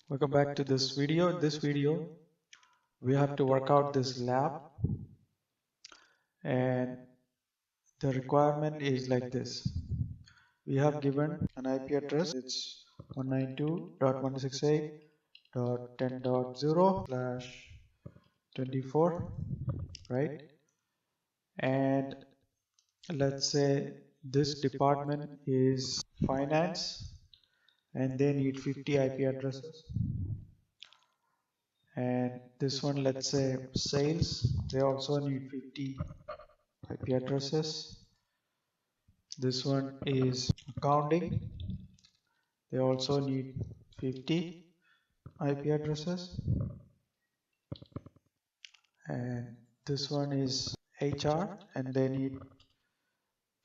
Welcome back to this video. In this video, we have to work out this lab, and the requirement is like this. We have given an IP address, it's 192.168.10.0/24, right? And let's say this department is finance and they need 50 IP addresses. And this one, let's say sales, they also need 50 IP addresses. This one is accounting, they also need 50 IP addresses. And this one is HR and they need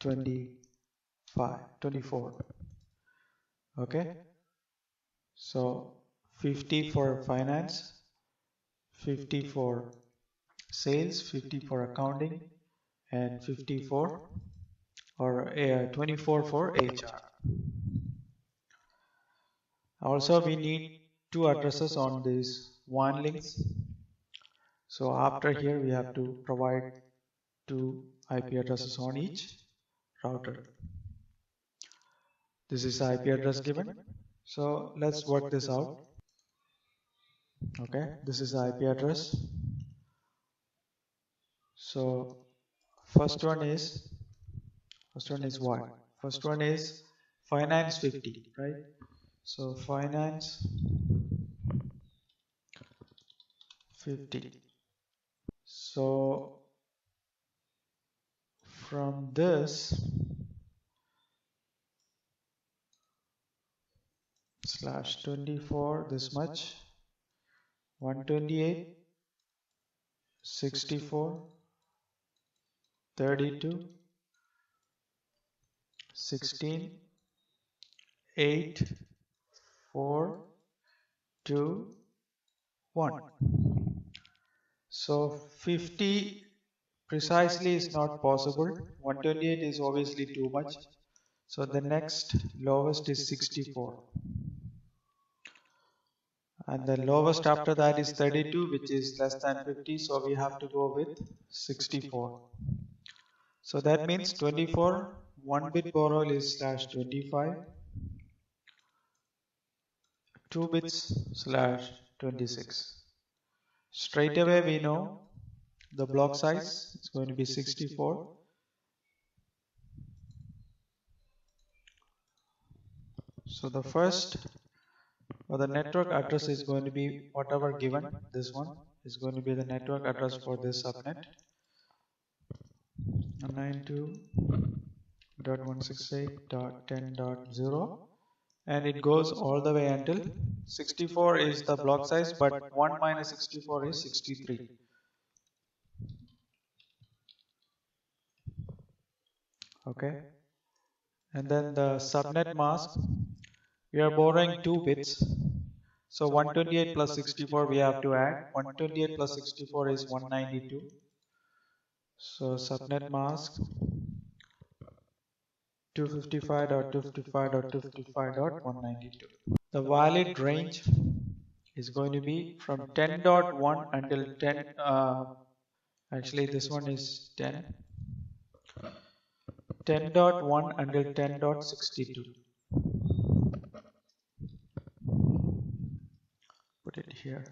24. Okay, so 50 for finance, 50 for sales, 50 for accounting, and 54 or 24 for HR. Also, we need two addresses on these WAN links. So after here, we have to provide two IP addresses on each router. This is the IP address given. So let's work this out. Okay, this is the IP address. So first one is what? First one is finance 50, right? So finance 50. So from this /24, this much, 128, 64, 32, 16, 8, 4, 2, 1. So 50 precisely is not possible. 128 is obviously too much. So the next lowest is 64. And the lowest after that is 32, which is less than 50. So we have to go with 64. So that means 24, 1 bit borrow is /25, 2 bits /26. Straight away we know the block size is going to be 64. So the first or the network address is going to be whatever given. This one is going to be the network address for this subnet, 192.168.10.0, and it goes all the way until 64 is the block size, but 1 minus 64 is 63. Okay, and then the subnet mask, we are borrowing 2 bits. So 128 plus 64 we have to add. 128 plus 64 is 192. So subnet mask 255.255.255.192. The valid range is going to be from 10.1 until 10. Actually, this one is 10. 10.1 until 10.62. Put it here.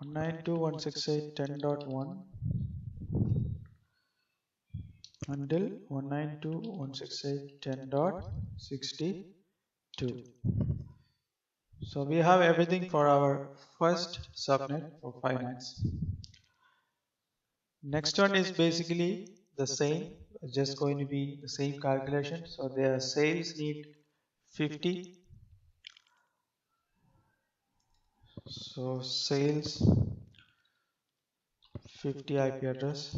(192.168.10.1) until 192.168.10.62. So we have everything for our first subnet for finance. Next one is basically the same, just going to be the same calculation. So their sales need 50. So sales 50 IP address.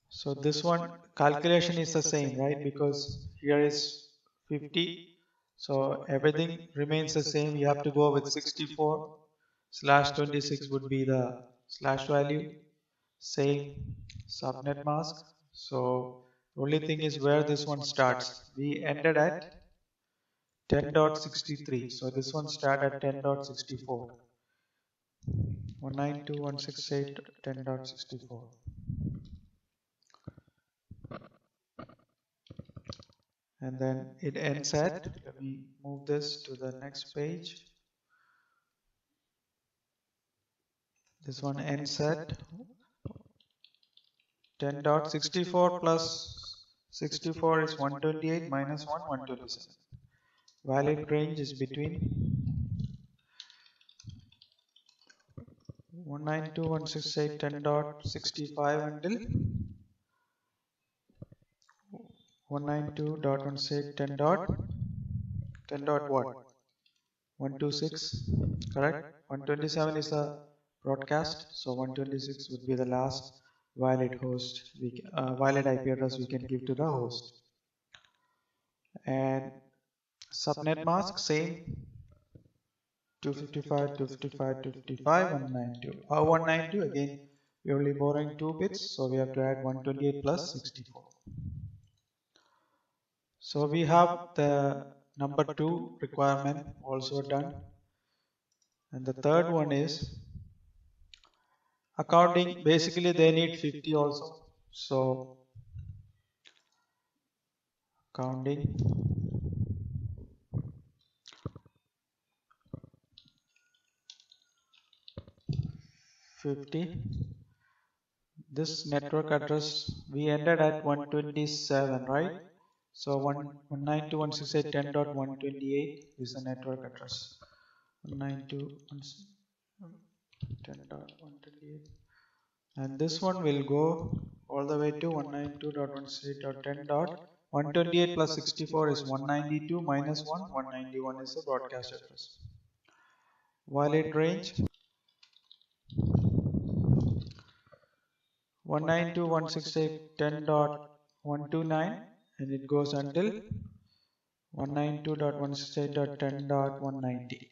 So this one calculation is the same, right? Because here is 50. So everything remains the same. You have to go with 64 /26 would be the slash value. Same subnet mask. So Only thing is where this one starts. We ended at 10.63. So this one started at 10.64. 192.168.10.64. And then it ends at, let me move this to the next page. This one ends at 10.64 plus 64 is 128 minus 1, 127. Valid range is between 192.168.10.65 until 192.168.10.10 what? 126, correct? 127 is the broadcast, so 126 would be the last valid host, valid IP address we can give to the host. And subnet mask, same, 255, 255, 255, 192. 192 again, we're only borrowing 2 bits, so we have to add 128 plus 64. So we have the number 2 requirement also done. And the third one is accounting. Basically they need 50 also. So counting 50. This network address we ended at 127, right? So 192.168.10.128 is the network address. 192.10.128. And this one will go all the way to 192.168.10.128 plus 64 is 192 minus 1, 191 is the broadcast address. Valid range 192.168.10.129 and it goes until 192.168.10.190.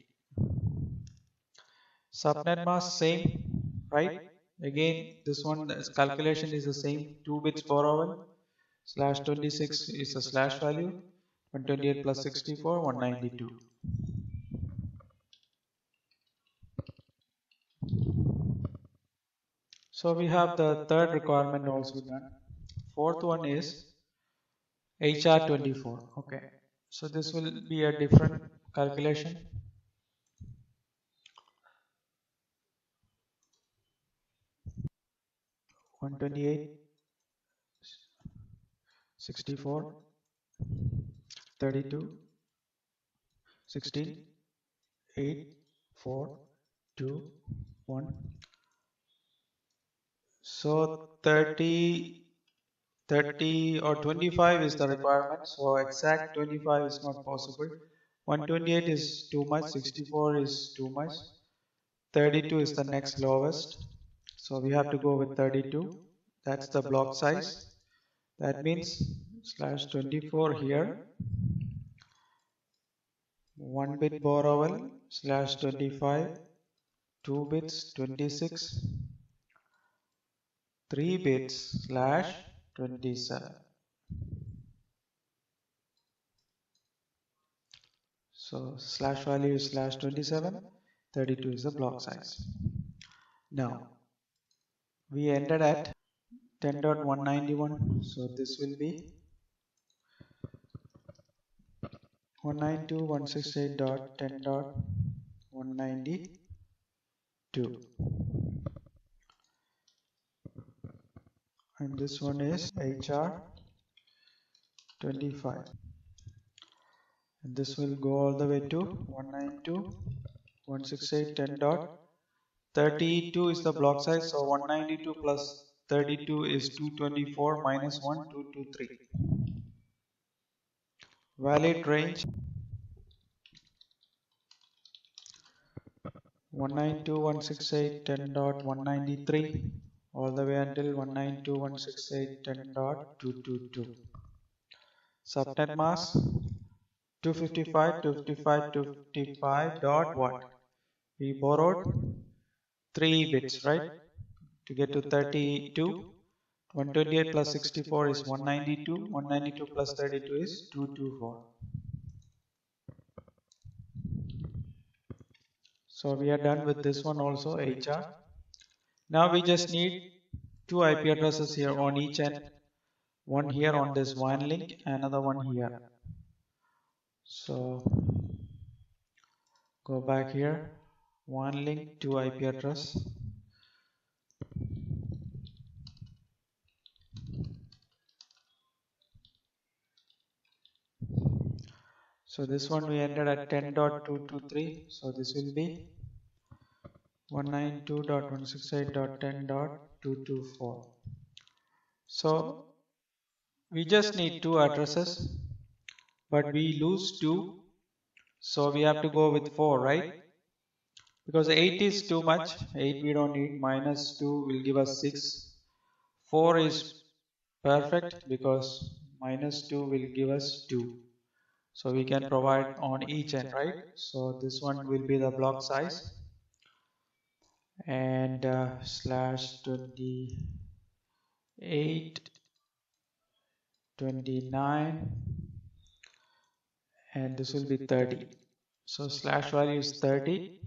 Subnet mask same, right? Again, this one calculation is the same. 2 bits borrowed slash 26 is the slash value. 128 plus 64, 192. So we have the third requirement also done. Fourth one is HR24. Okay. So this will be a different calculation. 128, 64, 32, 16, 8, 4, 2, 1. So 30 or 25 is the requirement. So exact 25 is not possible. 128 is too much, 64 is too much, 32 is the next lowest. So we have to go with 32. That's the block size. That means slash 24 here. 1 bit borrowal slash 25. 2 bits 26. 3 bits slash 27. So slash value is slash 27. 32 is the block size. Now we ended at 10.191. So this will be 192.168.10.192. And this one is HR25. And this will go all the way to 192.168.10.32 is the block size. So 192 plus 32 is 224 minus 1, 223. Valid range 192.168.10.193 all the way until 192.168.10.222. Subnet mask 255, 255, 255 dot what? We borrowed 3 bits, right? To get to 32. 128 plus 64 is 192. 192 plus 32 is 224. So we are done with this one also, HR. Now we just need two IP addresses here on each end. One here on this WAN link, another one here. So go back here, WAN link, two IP address. So this one we entered at 10.223. So this will be 192.168.10.224. So we just need two addresses, but we lose two. So we have to go with 4, right? Because 8 is too much. 8 we don't need. Minus 2 will give us 6. 4 is perfect because minus 2 will give us 2. So we can provide on each end, right? So this one will be the block size. And slash 28, 29, and this will be 30. So slash value is 30.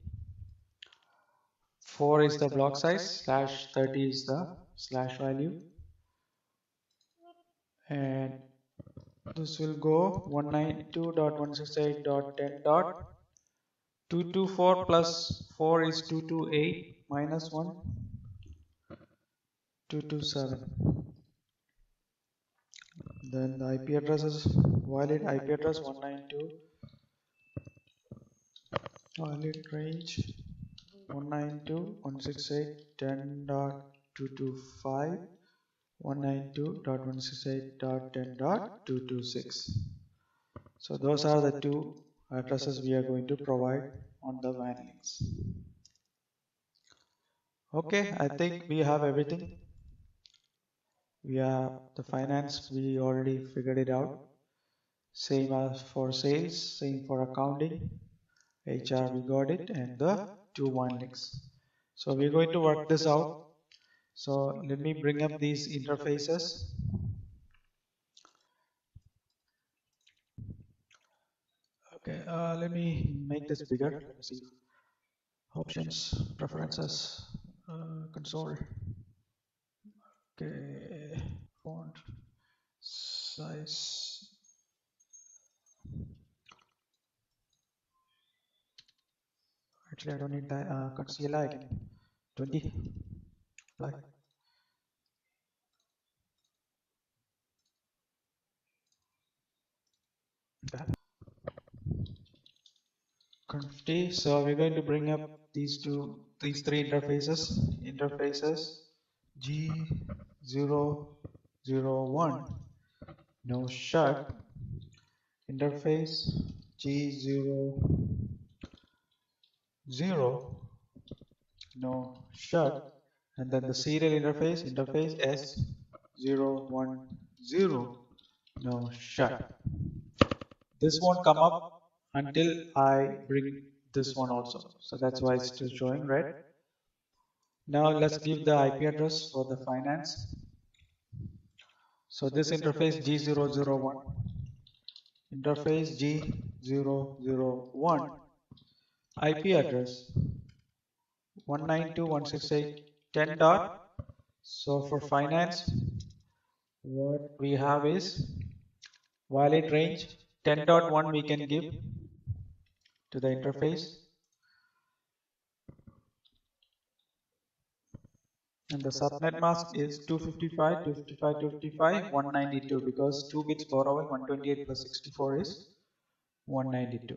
4 is the block size, slash 30 is the slash value, and this will go 192.168.10.224 plus 4 is 228 minus 1, 227. Then the IP address is valid IP address 192, valid range 192.168.10.225, 192.168.10.226. So those are the two addresses we are going to provide on the WAN links. Okay, I think we have everything. We have the finance, we already figured it out. Same as for sales, same for accounting. HR, we got it, and the two WAN links. So we're going to work this out. So let me bring up these interfaces. Okay, let me make this bigger. Let me see. Options, preferences, console. Okay, font size. Actually, I don't need that. CLI, I can 20. Like. Okay. Conf. So we're going to bring up these three interfaces. Interfaces G001. No shut. Interface G00. No shut. And then the serial interface S010. No shut. This won't come up until I bring this one also. So that's why it's still showing red. Now let's give the IP address for the finance. So this interface G001, interface G001, IP address 192.168.10 dot. So for finance, what we have is valid range 10.1 we can give to the interface, and the subnet mask is 255, 255, 255, 192 because 2 bits borrowing 128 plus 64 is 192.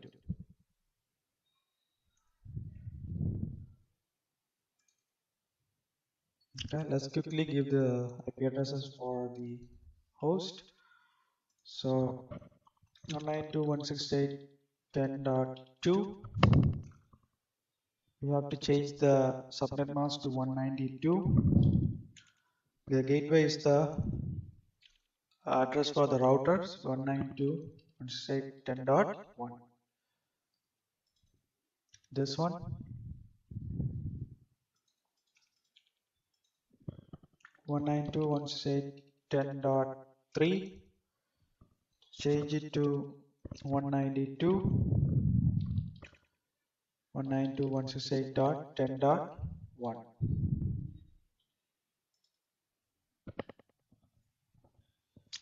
Okay, let's quickly give the IP addresses for the host. So 192.168.10.2. We have to change the subnet mask to 192. The gateway is the address for the routers 192.168.10.1. This one 192.168.10.3, change it to 192.168.10.1.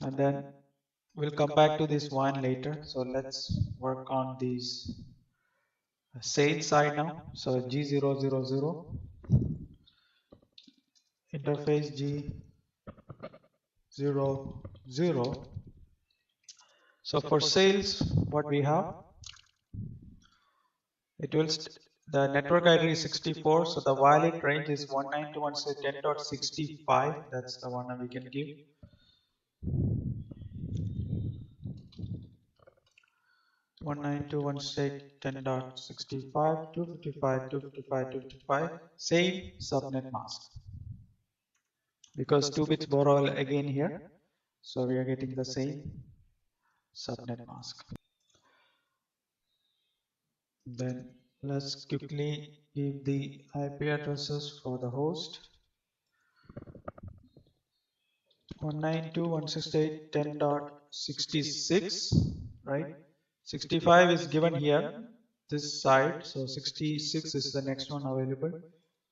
And then we'll come back to this one later. So let's work on these sales side now. So G000 interface G00. So for sales, what we have, it will the network ID is 64, so the valid range is 192.168.10.65. That's the one that we can give. 192.168.10.65, 255, 255, 255. Same subnet mask, because 2 bits borrow again here, so we are getting the same subnet mask. Then let's quickly give the IP addresses for the host. 192.168.10.66, right? 65 is given here, this side, so 66 is the next one available.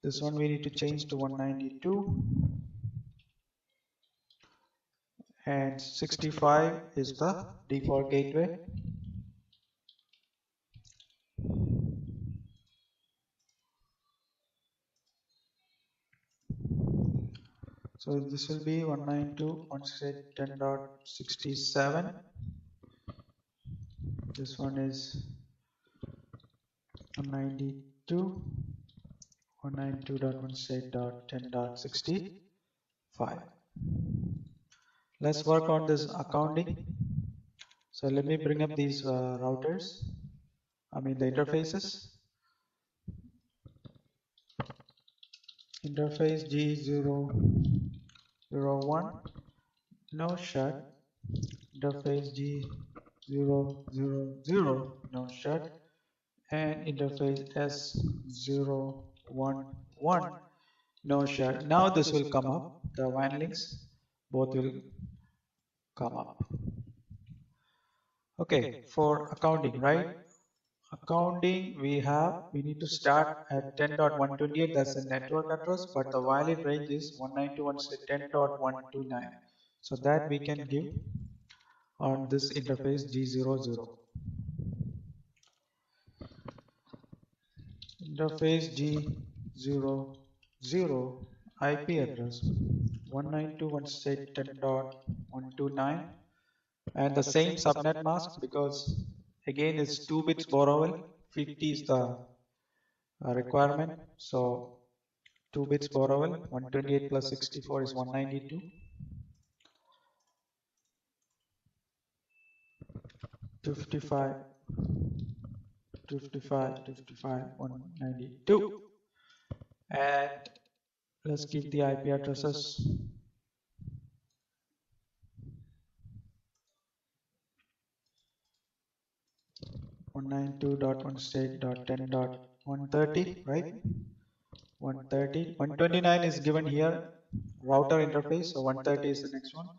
This one we need to change to 192, and 65 is the default gateway. So this will be 192.168.10.67. This one is 192.168.10.65. Let's work on this accounting. So let me bring up these routers, the interfaces. Interface G001, no shut. Interface G000, no shut. And interface S011, no shut. Now this will come up, the WAN links, both will come up. Okay, for accounting, right? Accounting, we need to start at 10.128, that's the network address, but the valid range is 192.110.129. So that we can give on this interface G00. Interface G00 IP address 192.168.10.129, and the same subnet mask, because again it's 2 bits borrowal, 50 is the requirement. So 2 bits borrowal, 128 plus 64 is 192. 55, 192. And let's keep the IP addresses. .192.168.10.130, right? 130. 129 is given here, router interface, so 130 is the next one.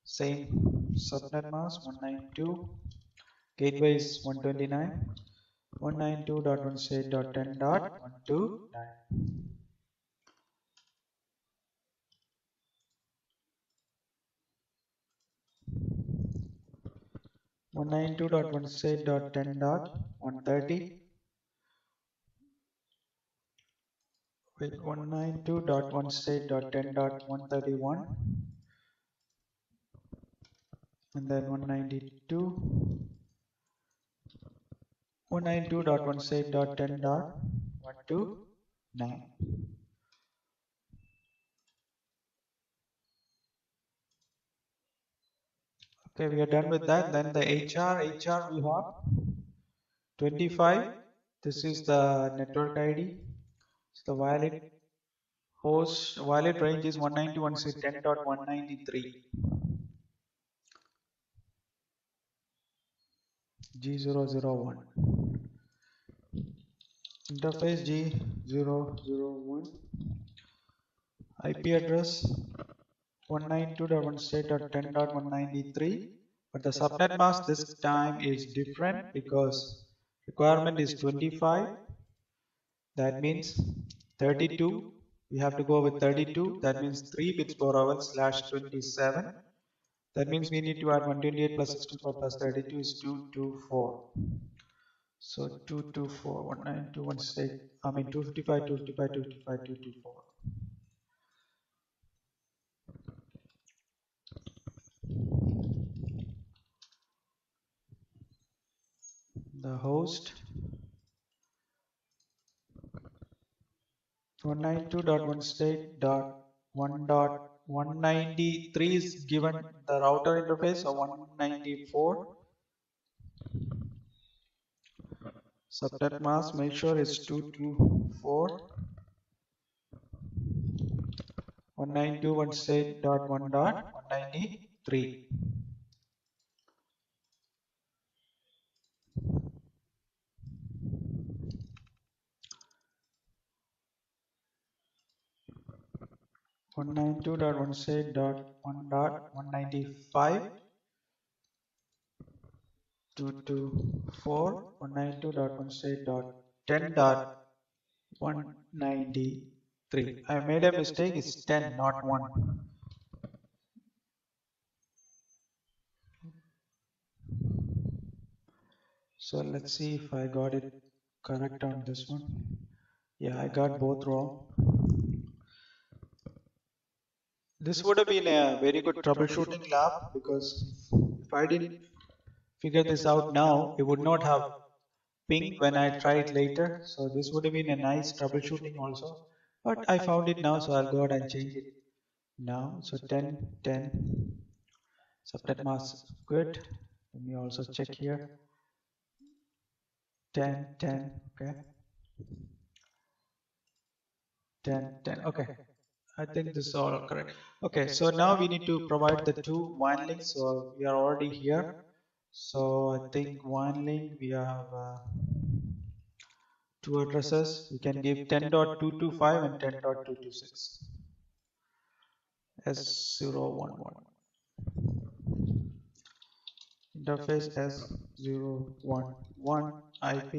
Same subnet mask, 192. Gateway is 129. 192.168.10.129. 192.168.10.130. Wait, 192.168.10.131, and then 192.168.10.129. Okay, we are done with that. Then the HR we have 25. This is the network ID. So the valid host valid range is 192.168.10.193. G001. Interface G001. IP address 192.168.10.193, but the subnet mask this time is different because requirement is 25. That means 32. We have to go with 32. That means 3 bits per hour slash 27. That means we need to add 128 plus 64 plus 32 is 224. So 224, 192, 168, I mean 255, 255, 255, 224. The host 192.168.1.193 is given the router interface of 194. Subnet mask, make sure it's 224. 192.168.1.193. One 192.168.1.195 224 192.168.10.193. I made a mistake, it's 10, not 1. So let's see if I got it correct on this one. Yeah, I got both wrong. This would have been a very good troubleshooting lab because if I didn't figure this out now, it would not have pinged when I tried later. So this would have been a nice troubleshooting also. But I found it now, so I'll go ahead and change it now. So 10, 10, subnet mask, good. Let me also check here. 10, 10, okay. 10, 10, okay. I think this is all correct. Okay, so now we need to provide the two WAN links. So we are already here. So I think WAN link, we have two addresses. We can give 10.225 and 10.226. S011. Interface S011 IP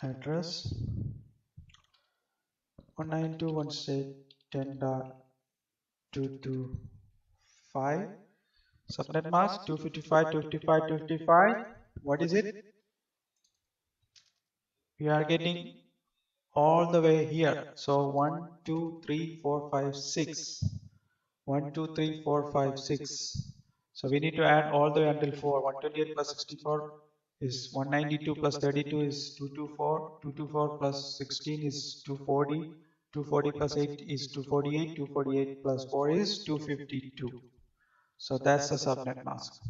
address 192.168.10.225. Subnet mask 255, 255, 255. What is it? We are getting all the way here. So 1, 2, 3, 4, 5, 6. 1, 2, 3, 4, 5, 6. So we need to add all the way until 4. 128 plus 64 is 192 plus 32 is 224. 224 plus 16 is 240. 240 plus 8 is 248. 248 plus 4 is 252. So that's the subnet mask.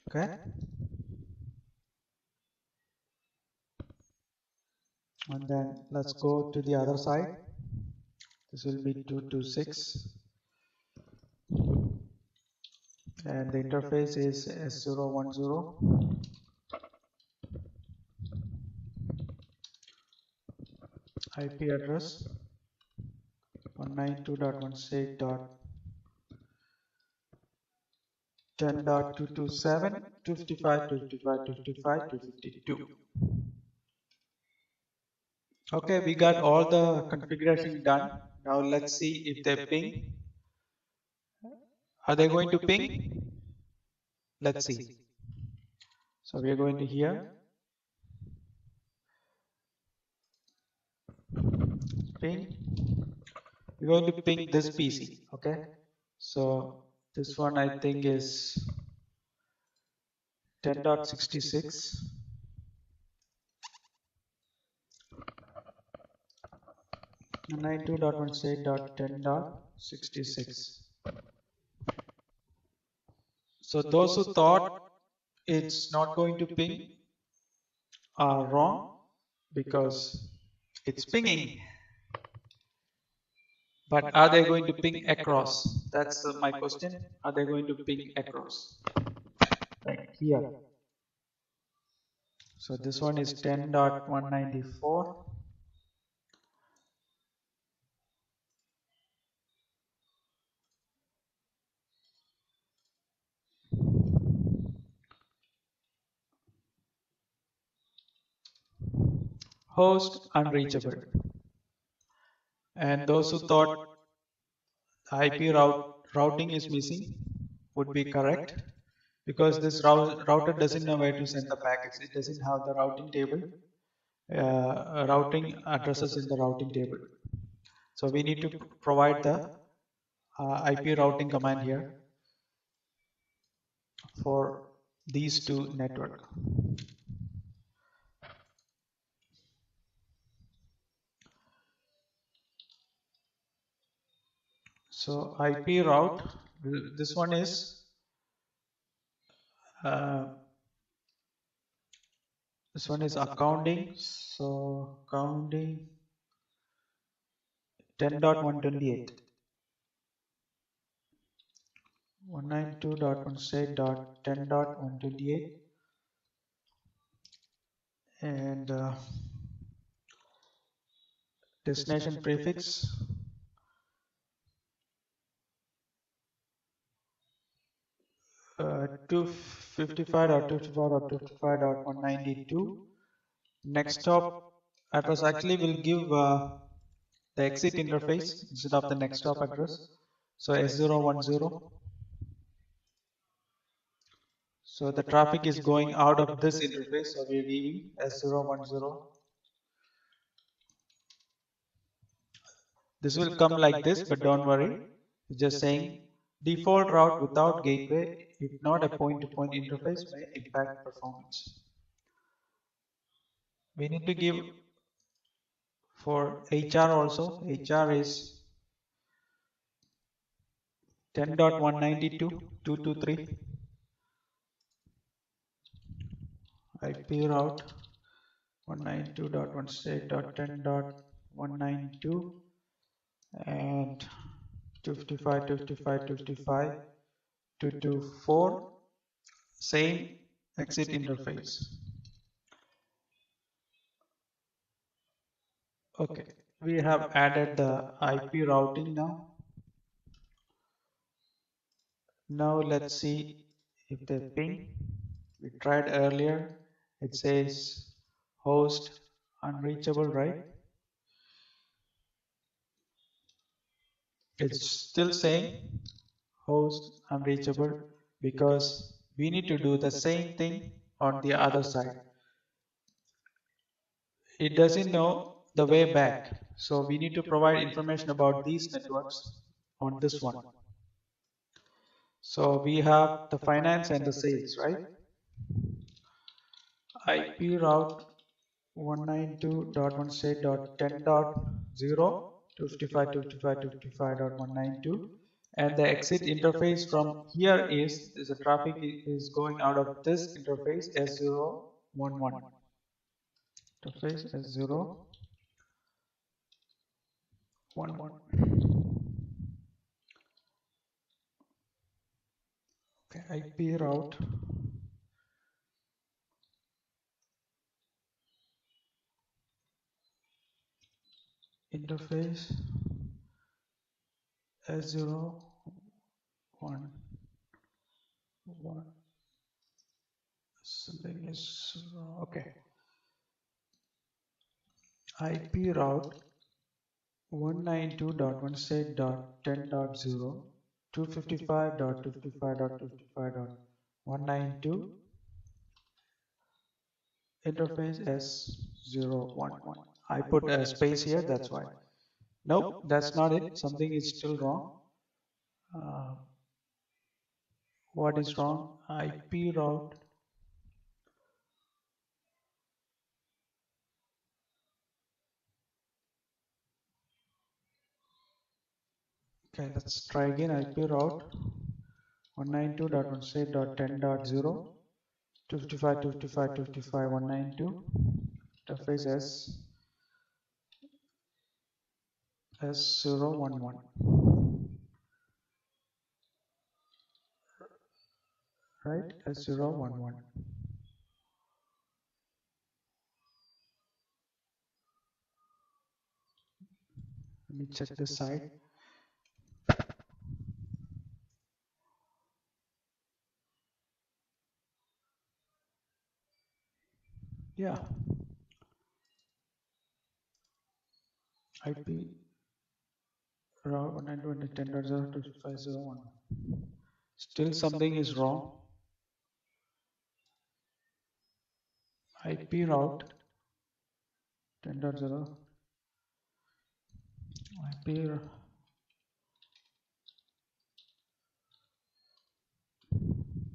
Okay. And then let's go to the other side. This will be 226. And the interface is S010. IP address 192.168.10.227, 255, 255, 255, 252. Okay, we got all the configuration done. Now let's see if they ping. Are they going to ping? Let's see. So we are going to here. Ping. We're going to ping this PC. Okay. So this one I think is 10.66. 92.168.10.66. So those who thought it's not going to ping are wrong because it's pinging. But are they going to ping across? That's my question. Are they going to ping across? Right here. So this one is 10.194. host unreachable. And those who thought IP routing is missing would be correct, because this router doesn't know where to send the packets. It doesn't have the routing table, routing addresses in the routing table. So we need to provide the IP routing command here for these two networks. So IP route, this one is accounting. So accounting 10.128. 192.168.10.128, and destination prefix 255.255.255.192. Next stop address actually will give the exit interface instead of the next stop address. So S010. So the traffic is going out of this interface, so we are giving S010. This will come like this, but don't worry. Just saying default route without gateway, if not a point-to-point interface, may impact performance. We need to give for HR also. HR is 10.192.223. IP route 192.168.10.192 and 255.255.224, same exit interface. Okay, we have added the IP routing now. Now let's see if the ping we tried earlier, it says host unreachable, right? It's still saying host unreachable because we need to do the same thing on the other side. It doesn't know the way back, so we need to provide information about these networks on this one. So we have the finance and the sales, right? IP route 192.168.10.0 255.255.255.192, and the exit interface from here is the traffic is going out of this interface S011. Interface S011. Okay, IP route interface S011. Something is wrong. Okay. IP route 192.168.10.0 255.255.255.192 interface S011. I put a space here, that's why. Nope, that's not it. Something is still wrong. What is wrong? IP route. Okay, let's try again. IP route 192.168.10.0 255.255.255.192 interface S011. Right, S011. Let me check this side. Yeah, IP route 192.10.0.250.1. Still something is wrong. IP route 10.0. IP.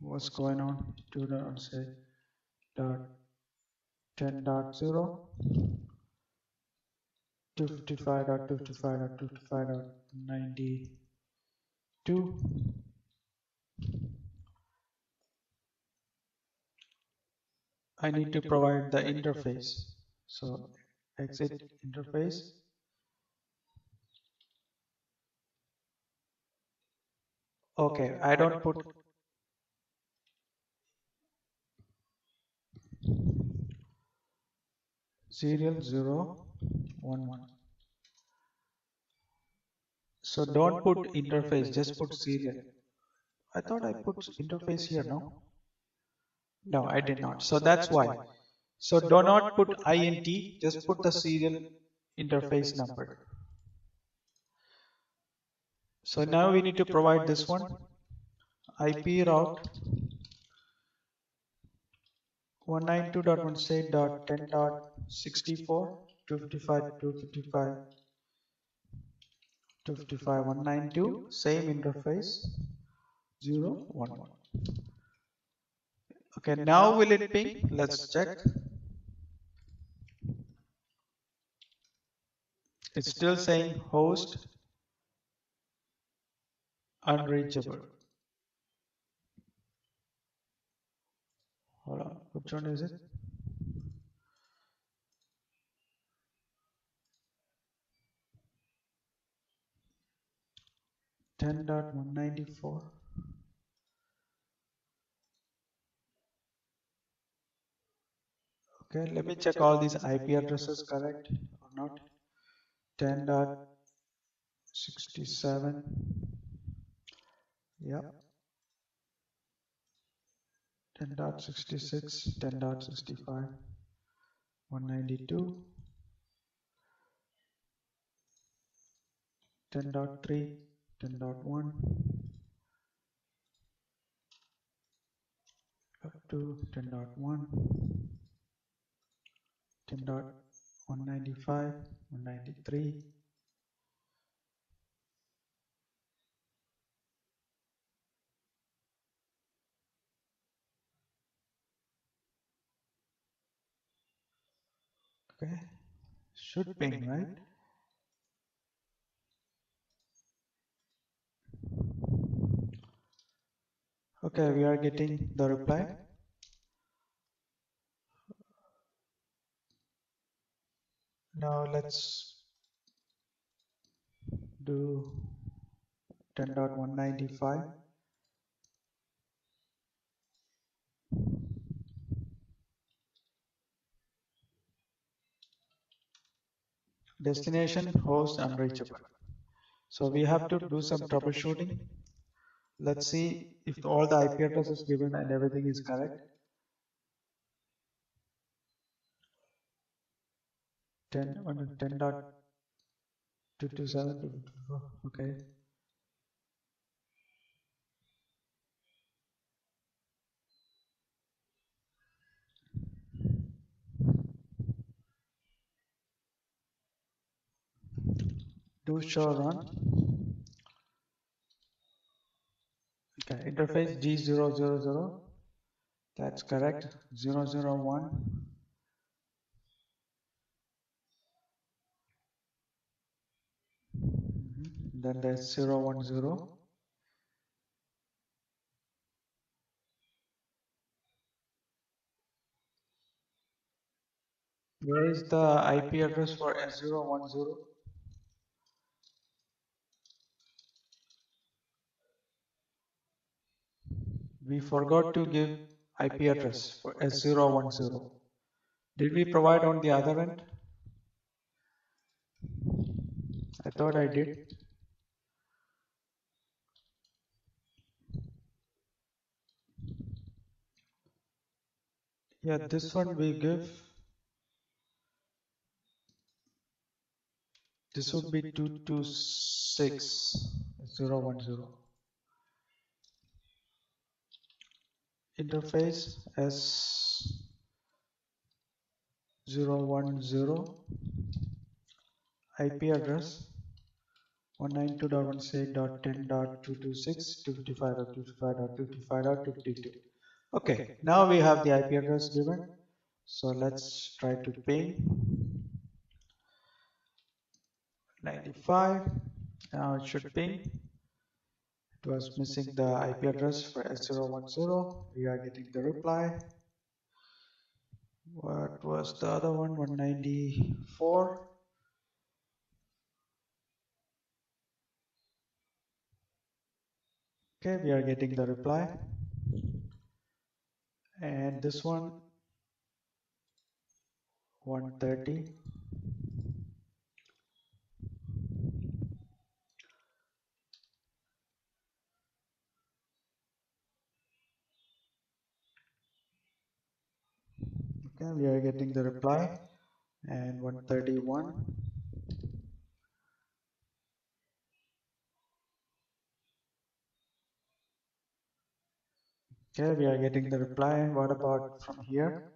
What's going on? 2.10.0. 255.255.255.92. I need to provide the interface. So exit interface. Okay, I don't put serial 011. So don't put interface, just put serial. I thought I put interface here, no? No, I did not. So that's why. So do not put INT, just put the serial interface number. So now we need to provide this one. IP route 192.168.10.64 255.192, same interface 011. Okay, now will it ping? Let's check. It's still saying host unreachable. Hold on, which one is it? Ten dot 194. Okay, let me check all these IP addresses correct or not. 10.67. Yep. 10.66, 10.65, 192, 10.3, 10.1, 2, 10.1, 10.195, 193. Okay, should ping, right? Okay, we are getting the reply. Now let's do 10.195. Destination host unreachable. So we have to do some troubleshooting. Let's see if all the IP address is given and everything is correct. 10.227. Okay. Do show run. Okay, interface G000. That's correct. 001. Then there's 010. Where is the IP address for S010? We forgot to give IP address for S010. Did we provide on the other end? I thought I did. Yeah, this one we give. This would be 226.0.10. Interface S010, IP address 192.168.10.226.255.255.255.52. Okay, now we have the IP address given. So let's try to ping 95. Now it should ping. It was missing the IP address for S010. We are getting the reply. What was the other one? 194. Okay, we are getting the reply. And this one 130. Okay, we are getting the reply. And 131. Okay, we are getting the reply. And what about from here?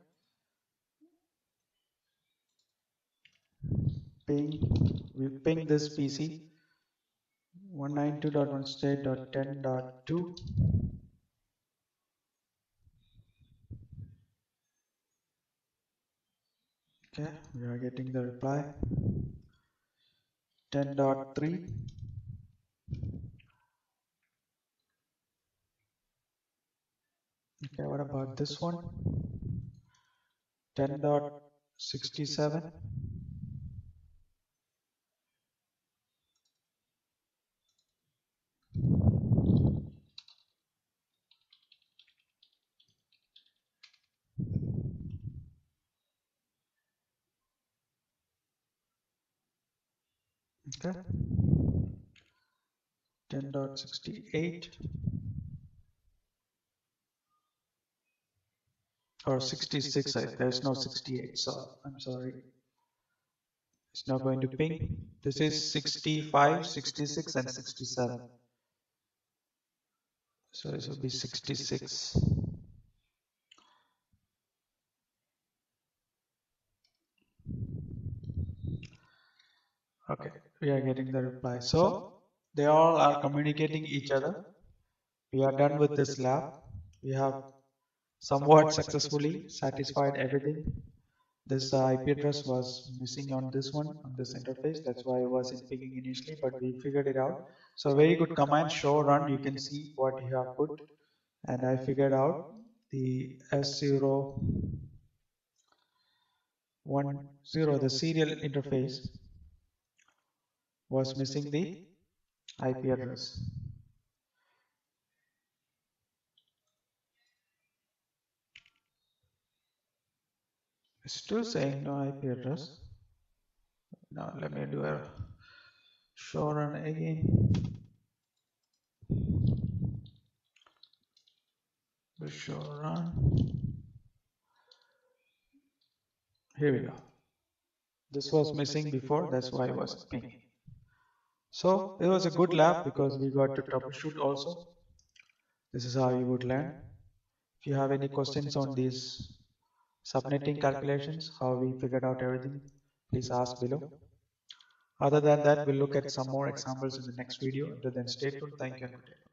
Ping. We ping this PC 192.168.10.2. Okay, we are getting the reply. 10.3. Okay, what about this one? 10.67. Okay. 10.68 or 66. There's no 68, so I'm sorry. It's not going to ping. This is 65, 66, and 67. So this will be 66. Okay, we are getting the reply. So they all are communicating each other. We are done with this lab. We have somewhat successfully satisfied everything. This IP address was missing on this one, on this interface. That's why it wasn't pinging initially, but we figured it out. So very good command, show run. You can see what you have put. And I figured out the S010, the serial interface was missing the IP address. It's still saying no IP address. Now let me do a show run again. The show run. Here we go. This was missing before, that's why it was pinging. So it was a good lab because we got to troubleshoot also. This is how you would learn. If you have any questions on these subnetting calculations, how we figured out everything, please ask below. Other than that, we'll look at some more examples in the next video. Until then, stay tuned. Thank you and good day.